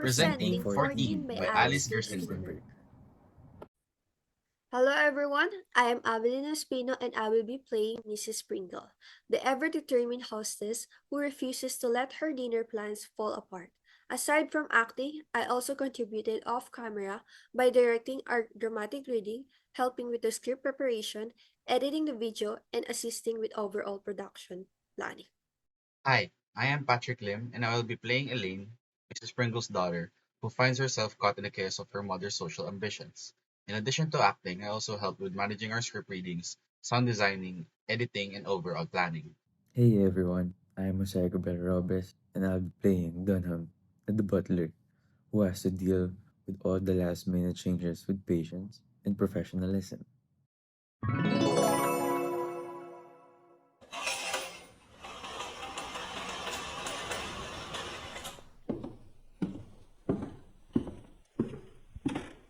Presenting Presenting 14 14 by by Alice Alice Gerstenberg. Gerstenberg. Hello everyone, I am Avelina Espino and I will be playing Mrs. Pringle, the ever-determined hostess who refuses to let her dinner plans fall apart. Aside from acting, I also contributed off-camera by directing our dramatic reading, helping with the script preparation, editing the video, and assisting with overall production planning. Hi, I am Patrick Lim, and I will be playing Elaine, Mrs. Pringle's daughter, who finds herself caught in the chaos of her mother's social ambitions. In addition to acting, I also help with managing our script readings, sound designing, editing, and overall planning. Hey everyone, I am Jose Robes and I'll be playing Dunham, the butler, who has to deal with all the last minute changes with patience and professionalism.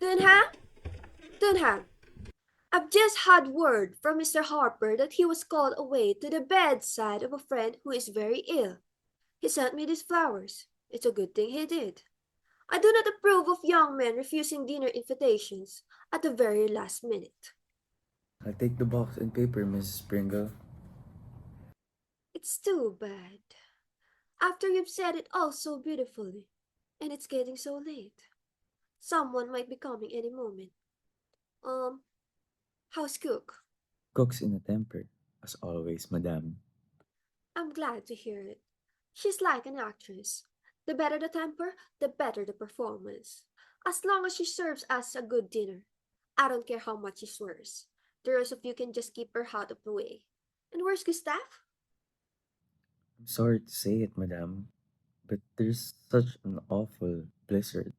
Dunham? Dunham! I've just had word from Mr. Harper that he was called away to the bedside of a friend who is very ill. He sent me these flowers. It's a good thing he did. I do not approve of young men refusing dinner invitations at the very last minute. I'll take the box and paper, Mrs. Pringle. It's too bad. After you've said it all so beautifully, and it's getting so late. Someone might be coming any moment. Um, House cook. Cook's in a temper, as always, madame. I'm glad to hear it. She's like an actress. The better the temper, the better the performance. As long as she serves us a good dinner. I don't care how much she swears. The rest of you can just keep her out of the way. And where's Gustav? I'm sorry to say it, madame, but there's such an awful blizzard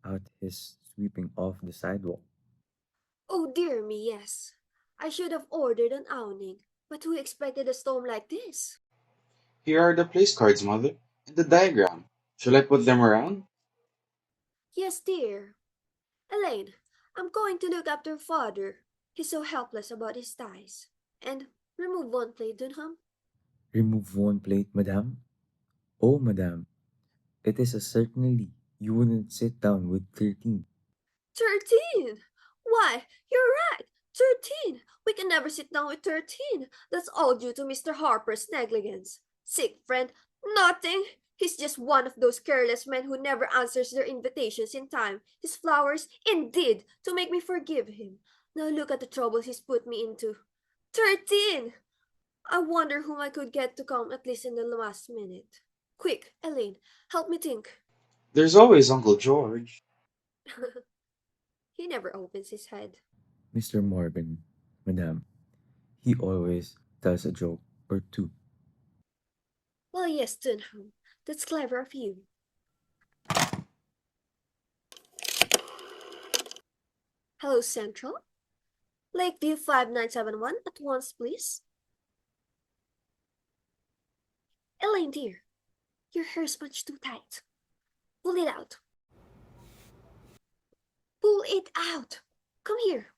out his sweeping off the sidewalk. Oh dear me, yes. I should have ordered an awning. But who expected a storm like this? Here are the place cards, Mother, and the diagram. Shall I put them around? Yes, dear. Elaine, I'm going to look after father. He's so helpless about his ties. And remove one plate, Dunham. Remove one plate, madame. Oh, madame, it is a certainty you wouldn't sit down with 13. 13! Why, you're right! 13! We can never sit down with 13. That's all due to Mr. Harper's negligence. Sick friend, nothing! He's just one of those careless men who never answers their invitations in time. His flowers, indeed, to make me forgive him. Now look at the trouble he's put me into. 13! I wonder whom I could get to come at least in the last minute. Quick, Elaine, help me think. There's always Uncle George. He never opens his head. Mr. Morgan, madame, he always tells a joke or two. Well, yes, Dunham. That's clever of you. Hello, Central. Lakeview 5971 at once, please. Elaine, dear, your hair's much too tight. Pull it out. Pull it out. Come here.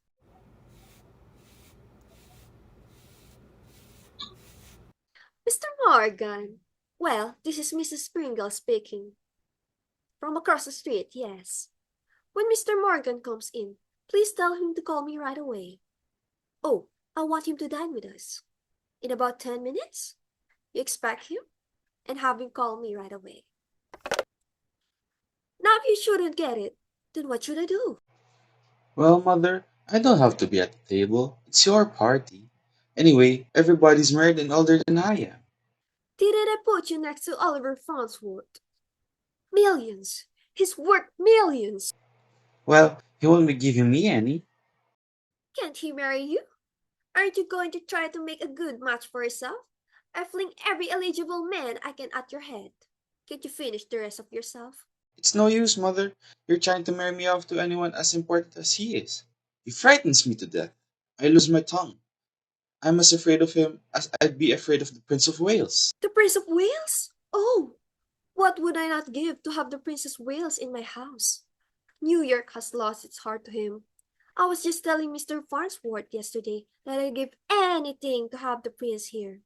Mr. Morgan. Well, this is Mrs. Pringle speaking. From across the street, yes. When Mr. Morgan comes in, please tell him to call me right away. Oh, I want him to dine with us. In about 10 minutes? You expect him? And have him call me right away. Now, if you shouldn't get it, then what should I do? Well, Mother, I don't have to be at the table. It's your party. Anyway, everybody's married and older than I am. Didn't I put you next to Oliver Farnsworth? Millions! He's worth millions! Well, he won't be giving me any. Can't he marry you? Aren't you going to try to make a good match for yourself? I fling every eligible man I can at your head. Can't you finish the rest of yourself? It's no use, Mother. You're trying to marry me off to anyone as important as he is. He frightens me to death. I lose my tongue. I'm as afraid of him as I'd be afraid of the Prince of Wales. The Prince of Wales? Oh, what would I not give to have the Princess Wales in my house? New York has lost its heart to him. I was just telling Mr. Farnsworth yesterday that I'd give anything to have the prince here.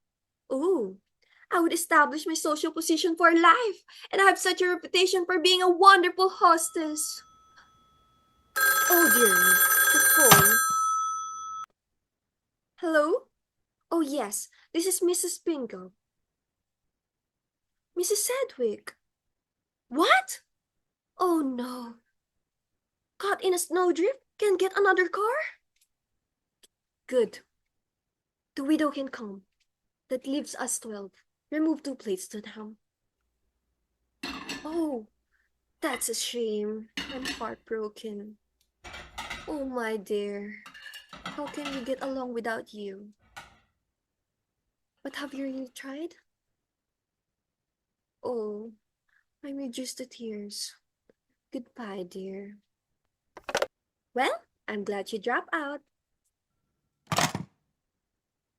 Ooh, I would establish my social position for life, and I have such a reputation for being a wonderful hostess. Oh dear me, the phone. Hello? Oh yes, this is Mrs. Bingo. Mrs. Sedgwick. What? Oh no. Caught in a snowdrift? Can't get another car? Good. The widow can come. That leaves us 12. Remove 2 plates, Dunham. Oh, that's a shame. I'm heartbroken. Oh, my dear. How can we get along without you? But have you really tried? Oh, I'm reduced to tears. Goodbye, dear. Well, I'm glad you dropped out.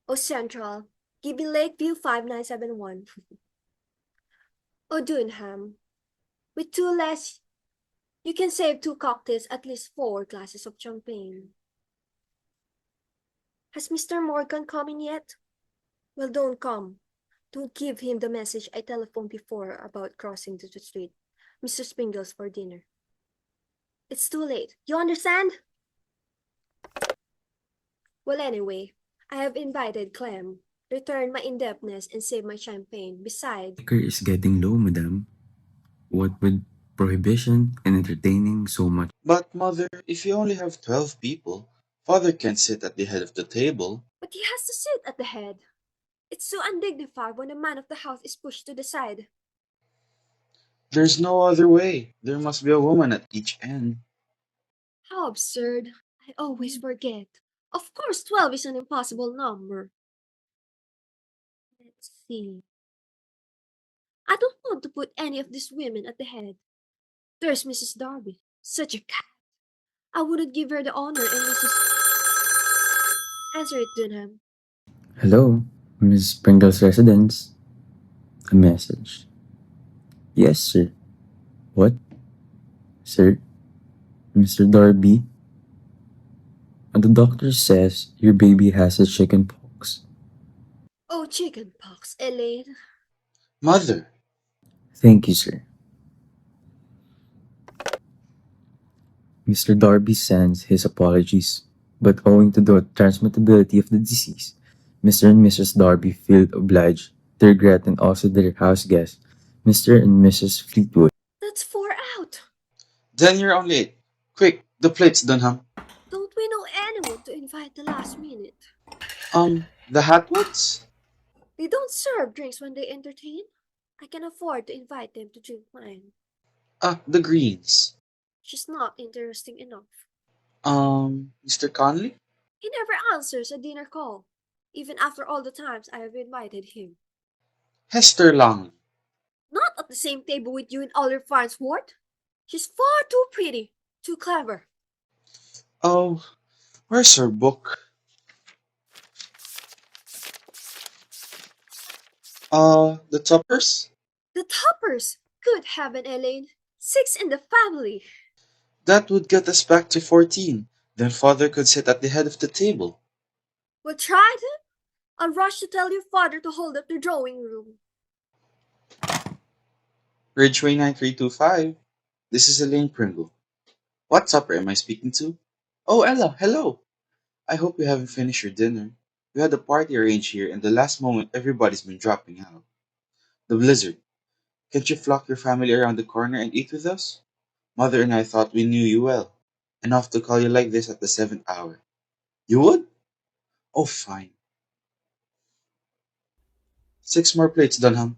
Oh, Central. Gibby Lakeview 5971. Oh, Dunham. With 2 less, you can save 2 cocktails, at least 4 glasses of champagne. Has Mr. Morgan come in yet? Well, don't come. Don't give him the message I telephoned before about crossing the street. Mr. Springles for dinner. It's too late. You understand? Well, anyway, I have invited Clem. Return my indebtedness and save my champagne. Besides, Liquor is getting low, madam. What with prohibition and entertaining so much. But, mother, if you only have 12 people, father can sit at the head of the table. but he has to sit at the head. It's so undignified when the man of the house is pushed to the side. There's no other way. There must be a woman at each end. How absurd. I always forget. Of course, 12 is an impossible number. Let's see. I don't want to put any of these women at the head. There's Mrs. Darby. Such a cat. I wouldn't give her the honor and Mrs. Answer it, Dunham. Hello, Miss Pringle's residence. A message. Yes, sir. What? Sir? Mr. Darby? The doctor says your baby has a chicken pox. Oh, chicken pox, Elaine. Mother, Thank you, sir. Mr. Darby sends his apologies, but owing to the transmittability of the disease, Mr. and Mrs. Darby feel obliged to regret and also their house guests, Mr. and Mrs. Fleetwood. That's 4 out. then you're only 8. Quick, the plates, Dunham. Don't we know anyone to invite the last minute? The Hatwoods? They don't serve drinks when they entertain. I can afford to invite them to drink mine. The Greens. She's not interesting enough. Mr. Conley? He never answers a dinner call, even after all the times I have invited him. Hester Langley. Not at the same table with you in Olive Farnsworth. She's far too pretty, too clever. Oh, where's her book? The Toppers? The Toppers! Good heaven, Elaine. 6 in the family. That would get us back to 14. Then father could sit at the head of the table. Well, try it. I'll rush to tell your father to hold up the drawing room. Ridgeway 9325. This is Elaine Pringle. What supper am I speaking to? Oh, Ella, hello. I hope you haven't finished your dinner. We had a party arranged here, and the last moment everybody's been dropping out. The blizzard. Can't you flock your family around the corner and eat with us? Mother and I thought we knew you well, enough to call you like this at the 7th hour. You would? Oh, fine. 6 more plates, Dunham.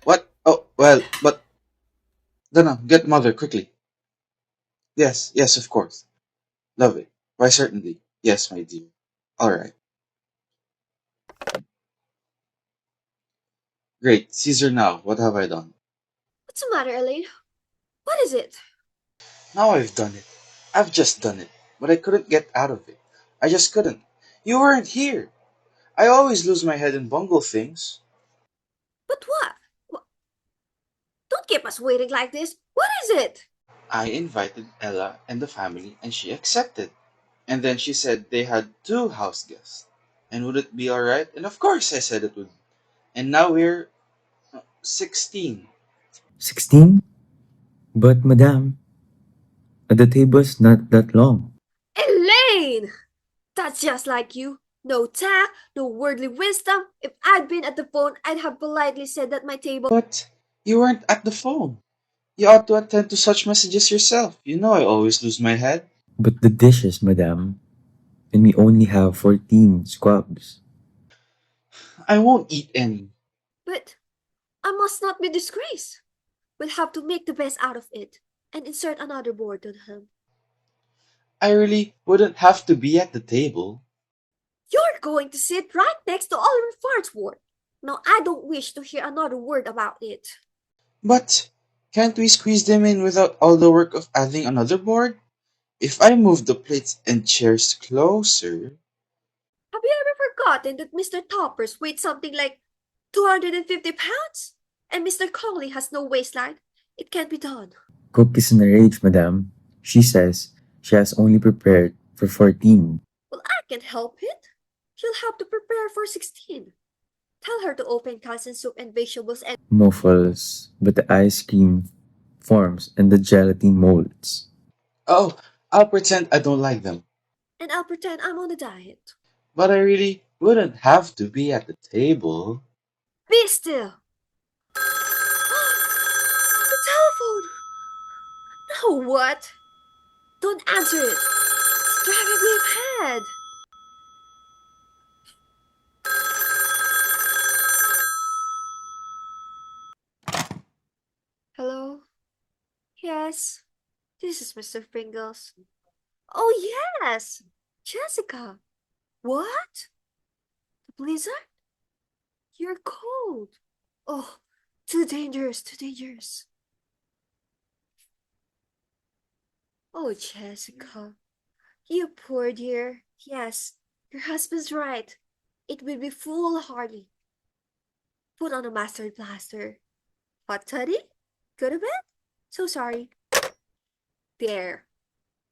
What? Oh, well, but Dunham, get mother quickly. Yes, yes, of course. Love it. Why, certainly. Yes, my dear. All right. Great. Caesar now. What have I done? What's the matter, Elaine? What is it? Now I've done it. I've just done it. But I couldn't get out of it. I just couldn't. You weren't here. I always lose my head and bungle things. But what? Don't keep us waiting like this. What is it? I invited Ella and the family, and she accepted. And then she said they had 2 house guests. And would it be alright? And of course I said it would. And now we're 16. 16? But, madam, the table's not that long. Elaine! That's just like you. No tact, no worldly wisdom. If I'd been at the phone, I'd have politely said that my table. But you weren't at the phone. You ought to attend to such messages yourself. You know I always lose my head. But the dishes, madam, and we only have 14 squabs. I won't eat any. But I must not be disgraced. We'll have to make the best out of it and insert another board on him. I really wouldn't have to be at the table. You're going to sit right next to Oliver Farnsworth. Now, I don't wish to hear another word about it. But can't we squeeze them in without all the work of adding another board? If I move the plates and chairs closer. Have you ever forgotten that Mr. Toppers weighs something like 250 pounds? And Mr. Conley has no waistline? It can't be done. Cook is in a rage, madam. She says she has only prepared for 14. Well, I can't help it. She'll have to prepare for 16. Tell her to open cans and soup and vegetables and Muffles, but the ice cream forms and the gelatin molds. Oh, I'll pretend I don't like them. I'll pretend I'm on a diet. But I really wouldn't have to be at the table. Be still! The telephone! Now what? Don't answer it. It's driving me mad. Hello? Yes, this is Mr. Pringles. Oh, yes! Jessica! What? The blizzard? You're cold. Oh, too dangerous, too dangerous. Oh, Jessica. You poor dear. Yes, your husband's right. It will be foolhardy. Put on a mustard plaster. Hot toddy? Go to bed? So sorry. There.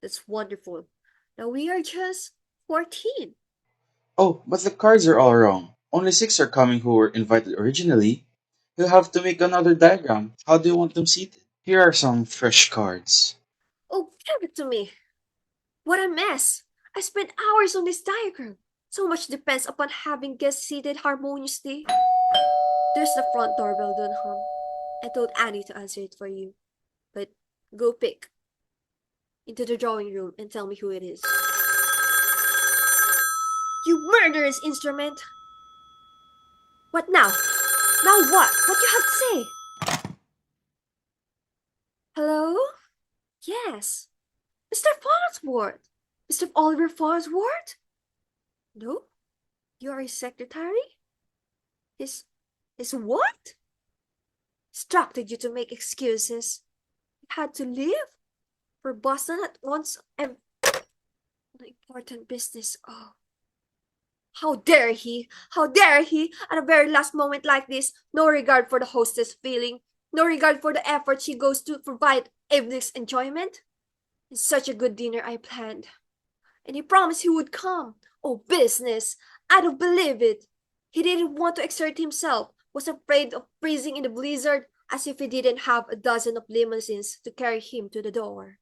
That's wonderful. Now we are just 14. Oh, but the cards are all wrong. Only six are coming who were invited originally. You'll have to make another diagram. How do you want them seated? Here are some fresh cards. Oh, give it to me. What a mess. I spent hours on this diagram. So much depends upon having guests seated harmoniously. There's the front doorbell, Dunham. I told Annie to answer it for you. But go pick into the drawing room and tell me who it is. You murderous instrument! What now? Now what? What you have to say? Hello? Yes. Mr. Farnsworth! Mr. Oliver Farnsworth? No? You are his secretary? His what? Instructed you to make excuses. You had to leave? For Boston at once and an important business. Oh. How dare he? How dare he? At a very last moment like this, no regard for the hostess' feeling, no regard for the effort she goes to provide evening's enjoyment. It's such a good dinner I planned. And he promised he would come. Oh, business! I don't believe it. He didn't want to exert himself, was afraid of freezing in the blizzard, as if he didn't have a dozen of limousines to carry him to the door.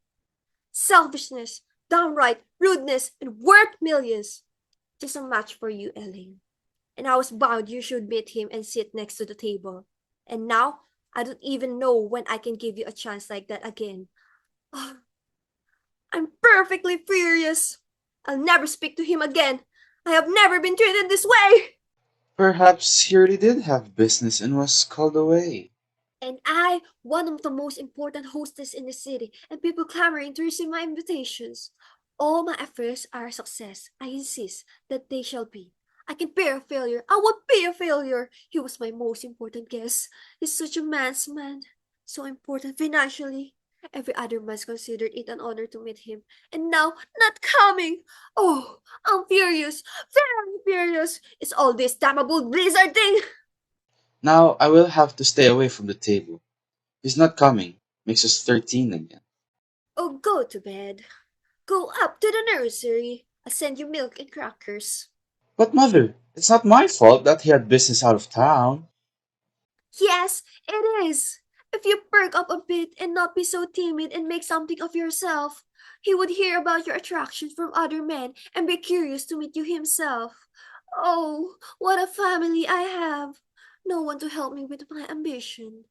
Selfishness, downright rudeness, and worth millions. Just a match for you, Elaine. And I was bound you should meet him and sit next to the table. And now, I don't even know when I can give you a chance like that again. Oh, I'm perfectly furious. I'll never speak to him again. I have never been treated this way. Perhaps he really did have business and was called away. And I, one of the most important hostess in the city, and people clamoring to receive my invitations. All my affairs are a success. I insist that they shall be. I can be a failure. I won't be a failure. He was my most important guest. He's such a man's man. So important financially. Every other man's considered it an honor to meet him. And now, not coming. Oh, I'm furious. Very furious. It's all this damnable blizzard thing. Now I will have to stay away from the table. He's not coming. Makes us 13 again. Oh, go to bed. Go up to the nursery. I'll send you milk and crackers. But mother, it's not my fault that he had business out of town. Yes, it is. If you perk up a bit and not be so timid and make something of yourself, he would hear about your attraction from other men and be curious to meet you himself. Oh, what a family I have! No one to help me with my ambition.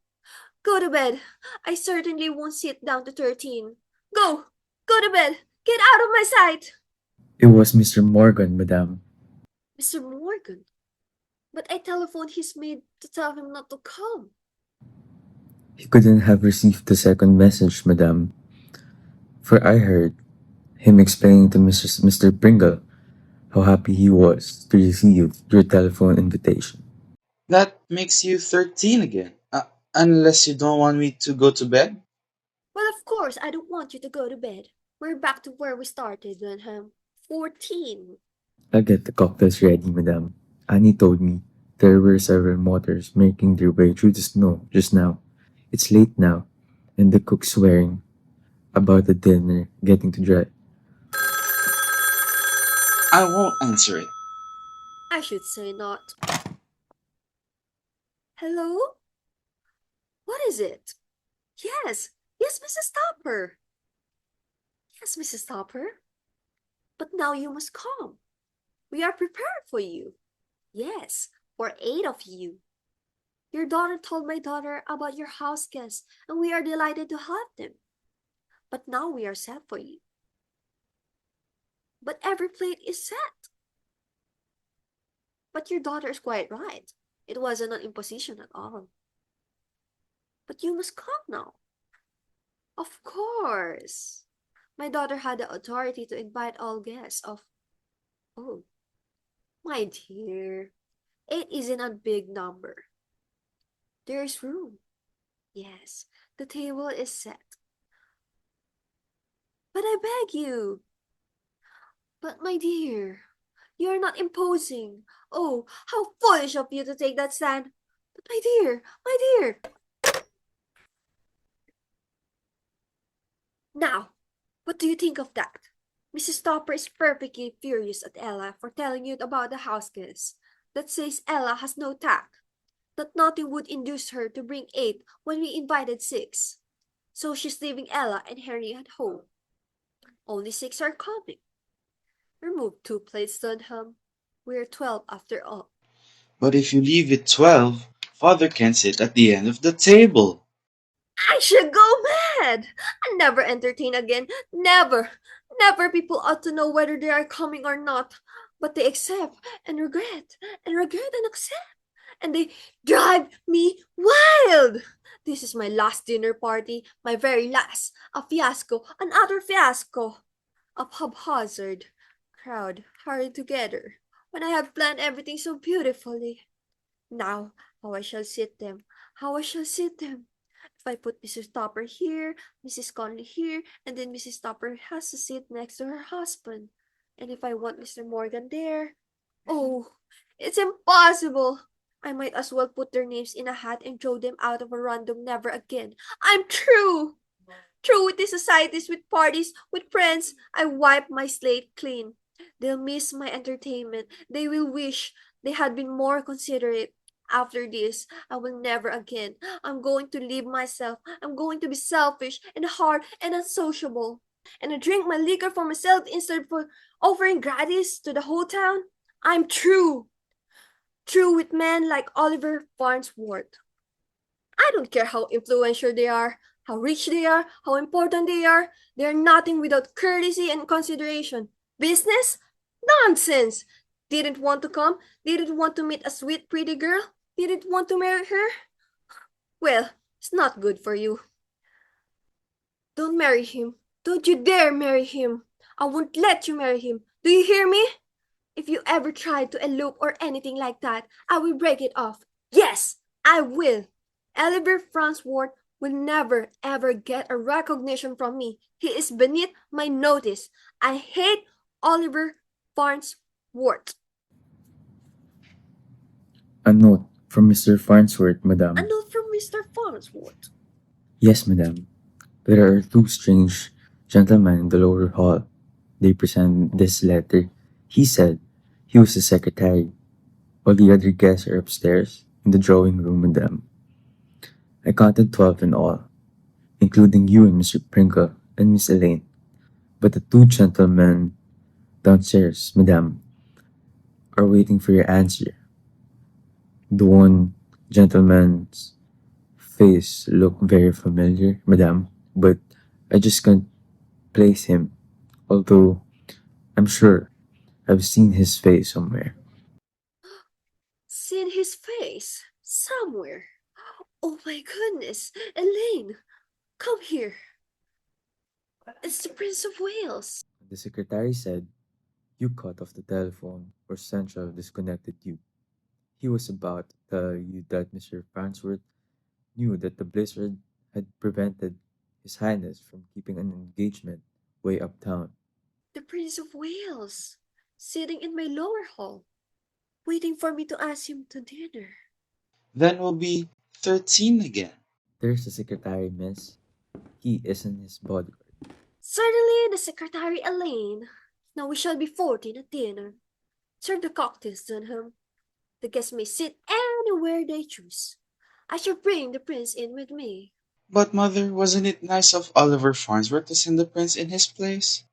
Go to bed. I certainly won't sit down to 13. Go! Go to bed! Get out of my sight! It was Mr. Morgan, madame. Mr. Morgan, but I telephoned his maid to tell him not to come. He couldn't have received the second message, madame, for I heard him explaining to Mr. Pringle how happy he was to receive your telephone invitation. That makes you 13 again. Unless you don't want me to go to bed? Well, of course, I don't want you to go to bed. We're back to where we started, Dunham. 14. I'll get the cocktails ready, madame. Annie told me there were several motors making their way through the snow just now. It's late now, and the cook's swearing about the dinner getting too dry. I won't answer it. I should say not. Hello? What is it? Yes, yes, Mrs. Topper. Yes, Mrs. Topper. But now you must come. We are prepared for you. Yes, for 8 of you. Your daughter told my daughter about your house guests, and we are delighted to have them. But now we are set for you. But every plate is set. But your daughter is quite right. It wasn't an imposition at all. But you must come now. Of course. My daughter had the authority to invite all guests of... Oh, my dear, 8 isn't a big number. There is room. Yes, the table is set. But I beg you. But my dear, you are not imposing. Oh, how foolish of you to take that stand. But my dear. Now, what do you think of that? Mrs. Topper is perfectly furious at Ella for telling you about the house guests. That says Ella has no tact. That nothing would induce her to bring 8 when we invited 6. So she's leaving Ella and Harry at home. Only 6 are coming. Remove 2 plates, Dunham. We're 12 after all. But if you leave it 12, Father can sit at the end of the table. I should go mad! I never entertain again. Never! Never people ought to know whether they are coming or not. But they accept and regret and accept. And they drive me wild! This is my last dinner party, my very last. A fiasco, an utter fiasco. A haphazard crowd hurried together when I have planned everything so beautifully. Now, how I shall sit them, how I shall sit them. If I put Mrs. Topper here, Mrs. Conley here, and then Mrs. Topper has to sit next to her husband. And if I want Mr. Morgan there, oh, it's impossible. I might as well put their names in a hat and throw them out of a random never again. I'm through! Through with the societies, with parties, with friends. I wipe my slate clean. They'll miss my entertainment. They will wish they had been more considerate. After this, I will never again. I'm going to leave myself. I'm going to be selfish and hard and unsociable. And I drink my liquor for myself instead of offering gratis to the whole town. I'm true. True with men like Oliver Farnsworth. I don't care how influential they are, how rich they are, how important they are. They are nothing without courtesy and consideration. Business? Nonsense! Didn't want to come? Didn't want to meet a sweet, pretty girl? Didn't want to marry her? Well, it's not good for you. Don't marry him. Don't you dare marry him. I won't let you marry him. Do you hear me? If you ever try to elope or anything like that, I will break it off. Yes, I will. Oliver Farnsworth will never ever get a recognition from me. He is beneath my notice. I hate Oliver Farnsworth. A note from Mr. Farnsworth, A madame. note from Mr. Farnsworth. Yes, madame. There are two strange gentlemen in the lower hall. They present this letter. He said he was the secretary. All the other guests are upstairs in the drawing room, madame. I counted 12 in all, including you and Mr. Pringle and Miss Elaine. But the two gentlemen downstairs, madame, are waiting for your answer. The one gentleman's face looked very familiar, madame, but I just can't place him, although I'm sure I've seen his face somewhere. Seen his face somewhere. Oh my goodness, Elaine, come here. It's the Prince of Wales. The secretary said, "You cut off the telephone, or Central disconnected you." He was about to tell you that Mr. Farnsworth knew that the blizzard had prevented His Highness from keeping an engagement way uptown. The Prince of Wales, sitting in my lower hall, waiting for me to ask him to dinner. Then we'll be 13 again. There's the secretary, miss. He isn't his bodyguard. Certainly, the Secretary Elaine. Now we shall be 14 at dinner. Serve the cocktails, Dunham. The guests may sit anywhere they choose. I shall bring the prince in with me. But, Mother, wasn't it nice of Oliver Farnsworth to send the prince in his place?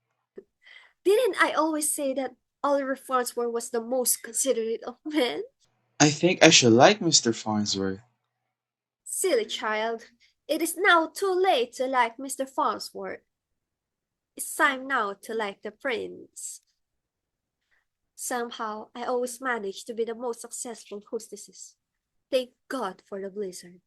Didn't I always say that Oliver Farnsworth was the most considerate of men? I think I should like Mr. Farnsworth. Silly child. It is now too late to like Mr. Farnsworth. It's time now to like the prince. Somehow, I always manage to be the most successful hostesses. Thank God for the blizzard.